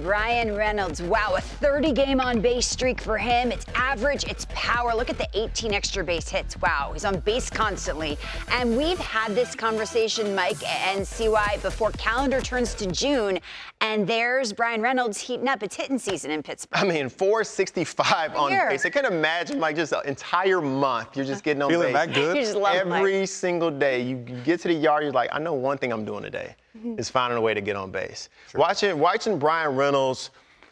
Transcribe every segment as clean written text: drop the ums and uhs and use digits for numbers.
Bryan Reynolds. Wow, a 30-game on-base streak for him. It's average, it's power. Look at the 18 extra base hits. Wow, he's on base constantly. And we've had this conversation, Mike and CY, before calendar turns to June, and there's Bryan Reynolds heating up. It's hitting season in Pittsburgh. I mean, 465 on base. I can imagine, Mike, just an entire month you're just getting on base. Feeling that good? You just love Every single day. You get to the yard, you're like, I know one thing I'm doing today is finding a way to get on base. Sure. Watching Bryan Reynolds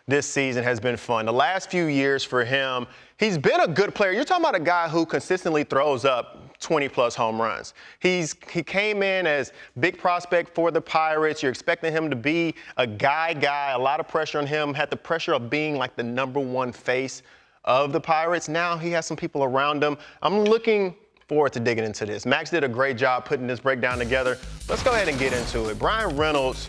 this season has been fun. The last few years for him, he's been a good player. You're talking about a guy who consistently throws up 20-plus home runs. He came in as big prospect for the Pirates. You're expecting him to be a guy, a lot of pressure on him, had the pressure of being like the #1 face of the Pirates. Now he has some people around him. I'm looking forward to digging into this. Max did a great job putting this breakdown together. Let's go ahead and get into it. Bryan Reynolds,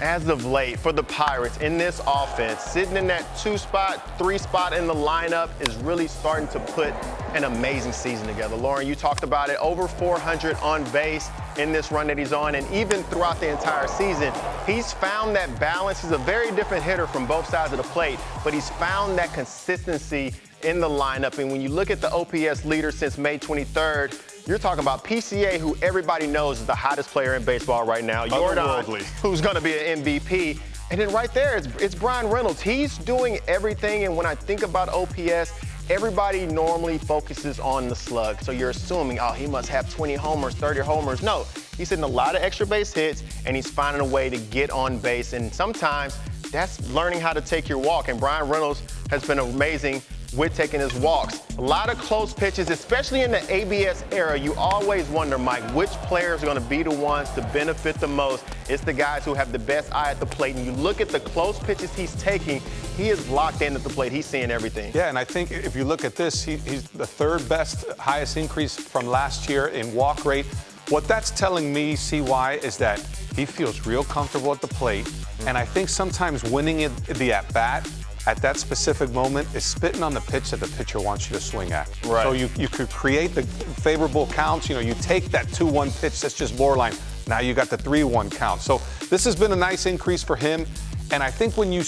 as of late, for the Pirates in this offense, sitting in that 2-spot, 3-spot in the lineup, is really starting to put an amazing season together. Lauren, you talked about it, over 400 on base in this run that he's on, and even throughout the entire season, he's found that balance. He's a very different hitter from both sides of the plate, but he's found that consistency in the lineup. And when you look at the OPS leader since May 23rd, you're talking about PCA, who everybody knows is the hottest player in baseball right now. Jordan, who's going to be an MVP. And then right there, it's Bryan Reynolds. He's doing everything. And when I think about OPS, everybody normally focuses on the slug. So you're assuming, oh, he must have 20 homers, 30 homers. No, he's hitting a lot of extra base hits, and he's finding a way to get on base. And sometimes that's learning how to take your walk. And Bryan Reynolds has been amazing with taking his walks. A lot of close pitches, especially in the ABS era. You always wonder, Mike, which players are going to be the ones to benefit the most. It's the guys who have the best eye at the plate. And you look at the close pitches he's taking, he is locked in at the plate. He's seeing everything. Yeah, and I think if you look at this, he's the third best, highest increase from last year in walk rate. What that's telling me, CY, is that he feels real comfortable at the plate. And I think sometimes winning the at-bat at that specific moment is spitting on the pitch that the pitcher wants you to swing at. Right. So you could create the favorable counts. You know, you take that 2-1 pitch that's just borderline. Now you got the 3-1 count. So this has been a nice increase for him. And I think when you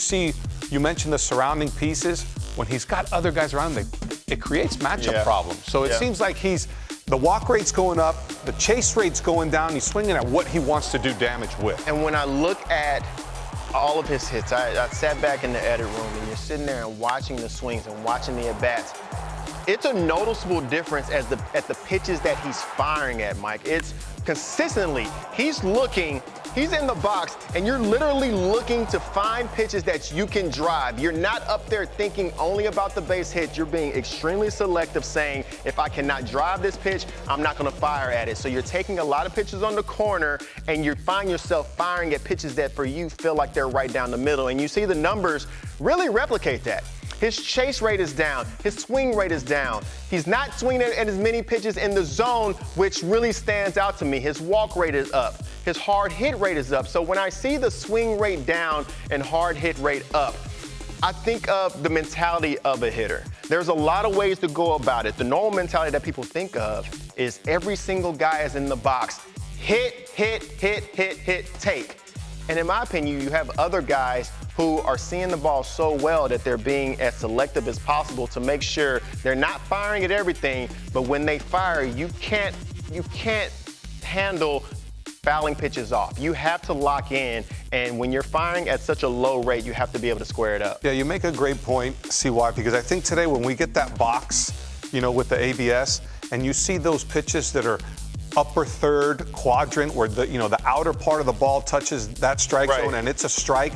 mentioned the surrounding pieces, when he's got other guys around him, it creates matchup problems. So it seems like the walk rate's going up, the chase rate's going down. He's swinging at what he wants to do damage with. And when I look at all of his hits, I sat back in the edit room, and you're sitting there and watching the swings and watching the at-bats. It's a noticeable difference at the pitches that he's firing at, Mike. It's consistently, he's in the box, and you're literally looking to find pitches that you can drive. You're not up there thinking only about the base hit. You're being extremely selective, saying, if I cannot drive this pitch, I'm not going to fire at it. So you're taking a lot of pitches on the corner, and you find yourself firing at pitches that for you feel like they're right down the middle. And you see the numbers really replicate that. His chase rate is down. His swing rate is down. He's not swinging at as many pitches in the zone, which really stands out to me. His walk rate is up. His hard hit rate is up. So when I see the swing rate down and hard hit rate up, I think of the mentality of a hitter. There's a lot of ways to go about it. The normal mentality that people think of is every single guy is in the box. Hit, hit, hit, hit, hit, take. And in my opinion, you have other guys who are seeing the ball so well that they're being as selective as possible to make sure they're not firing at everything, but when they fire, you can't handle fouling pitches off. You have to lock in, and when you're firing at such a low rate, you have to be able to square it up. Yeah, you make a great point, CY, because I think today when we get that box, with the ABS, and you see those pitches that are upper third quadrant where the outer part of the ball touches that strike zone and it's a strike,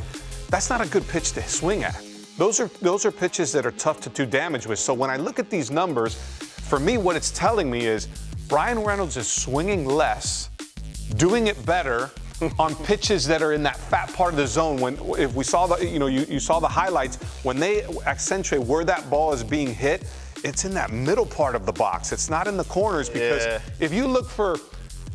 that's not a good pitch to swing at. Those are pitches that are tough to do damage with. So when I look at these numbers, for me, what it's telling me is Bryan Reynolds is swinging less, doing it better on pitches that are in that fat part of the zone. If we saw you saw the highlights, when they accentuate where that ball is being hit, it's in that middle part of the box. It's not in the corners, because if you look for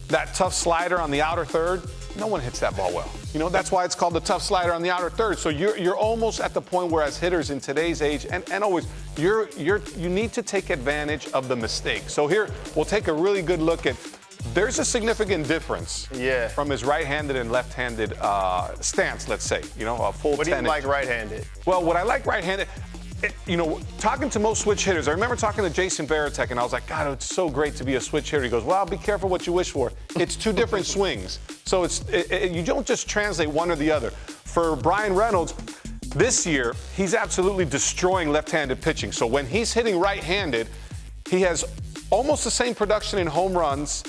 that tough slider on the outer third, no one hits that ball well. That's why it's called the tough slider on the outer third. So you're almost at the point where, as hitters in today's age, and always, you need to take advantage of the mistake. So here, we'll take a really good look at there's a significant difference from his right-handed and left-handed stance, let's say. You know, a full 10. What do you like right-handed? Well, what I like right-handed, you know, talking to most switch hitters, I remember talking to Jason Varitek, and I was like, God, it's so great to be a switch hitter. He goes, well, be careful what you wish for. It's two different swings. So you don't just translate one or the other. For Bryan Reynolds, this year, he's absolutely destroying left-handed pitching. So when he's hitting right-handed, he has almost the same production in home runs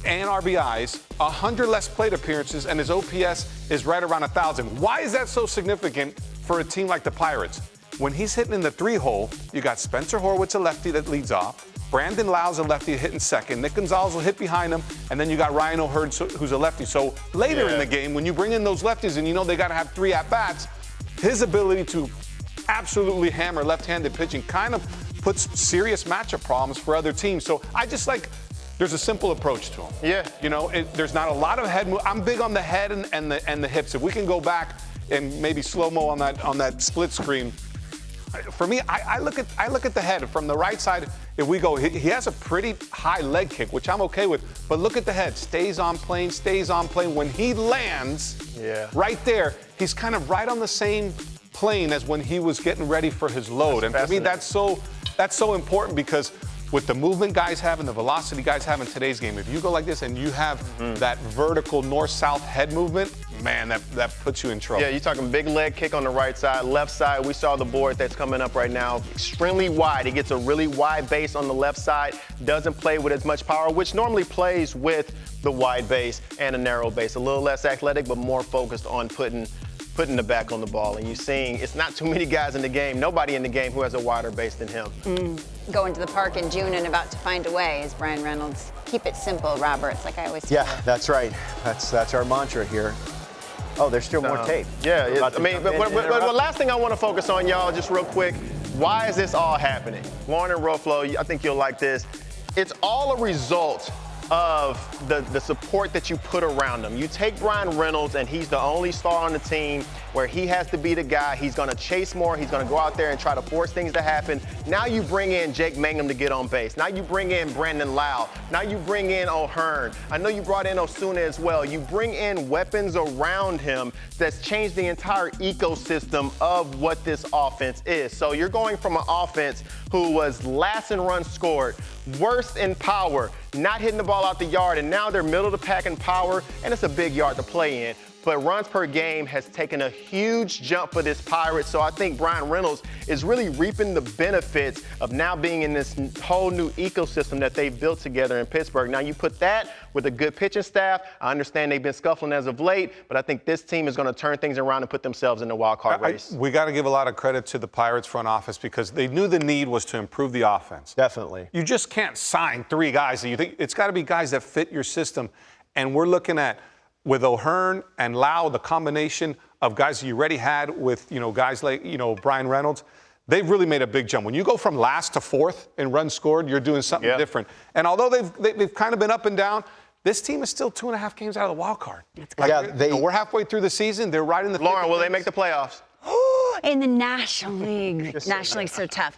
and RBIs, 100 less plate appearances, and his OPS is right around 1,000. Why is that so significant for a team like the Pirates? When he's hitting in the 3-hole, you got Spencer Horwitz, a lefty that leads off. Brandon Lau's a lefty hitting second. Nick Gonzalez will hit behind him. And then you got Ryan O'Hearn, who's a lefty. So later in the game, when you bring in those lefties and you know they got to have 3 at-bats, his ability to absolutely hammer left-handed pitching kind of puts serious matchup problems for other teams. So I just like, there's a simple approach to him. Yeah. You know, there's not a lot of head move. I'm big on the head and the hips. If we can go back and maybe slow-mo on that split screen, for me, I look at the head from the right side. If we go, he has a pretty high leg kick, which I'm okay with. But look at the head, stays on plane. When he lands, right there, he's kind of right on the same plane as when he was getting ready for his load. And for me, that's so important because with the movement guys have and the velocity guys have in today's game, if you go like this and you have that vertical north-south head movement, man, that puts you in trouble. Yeah, you're talking big leg kick on the right side, left side. We saw the board that's coming up right now, extremely wide. He gets a really wide base on the left side, doesn't play with as much power, which normally plays with the wide base and a narrow base. A little less athletic, but more focused on putting the back on the ball. And you're seeing it's not too many guys in the game, nobody in the game who has a wider base than him. Going to the park in June and about to find a way is Bryan Reynolds. Keep it simple, Roberts, like I always say. Yeah, that's right. That's our mantra here. Oh, there's still more tape. Yeah, I mean, but the last thing I want to focus on, y'all, just real quick, why is this all happening? Lauren and Roflo, I think you'll like this. It's all a result of the support that you put around him. You take Bryan Reynolds, and he's the only star on the team where he has to be the guy. He's going to chase more. He's going to go out there and try to force things to happen. Now you bring in Jake Mangum to get on base. Now you bring in Brandon Lau. Now you bring in O'Hearn. I know you brought in Osuna as well. You bring in weapons around him that's changed the entire ecosystem of what this offense is. So you're going from an offense who was last in runs scored, worst in power, not hitting the ball out the yard, and now they're middle of the pack in power, and it's a big yard to play in. But runs per game has taken a huge jump for this Pirates, so I think Bryan Reynolds is really reaping the benefits of now being in this whole new ecosystem that they've built together in Pittsburgh. Now you put that with a good pitching staff. I understand they've been scuffling as of late, but I think this team is going to turn things around and put themselves in the wild card race. We got to give a lot of credit to the Pirates front office because they knew the need was to improve the offense. Definitely. You just can't sign 3 guys that you think. It's got to be guys that fit your system. And we're looking at, with O'Hearn and Lau, the combination of guys that you already had with, guys like, Bryan Reynolds, they've really made a big jump. When you go from last to 4th in runs scored, you're doing something different. And although they've kind of been up and down, this team is still 2.5 games out of the wild card. We're halfway through the season. They're right in the Lauren, will they make the playoffs? In the National League. National League's so tough.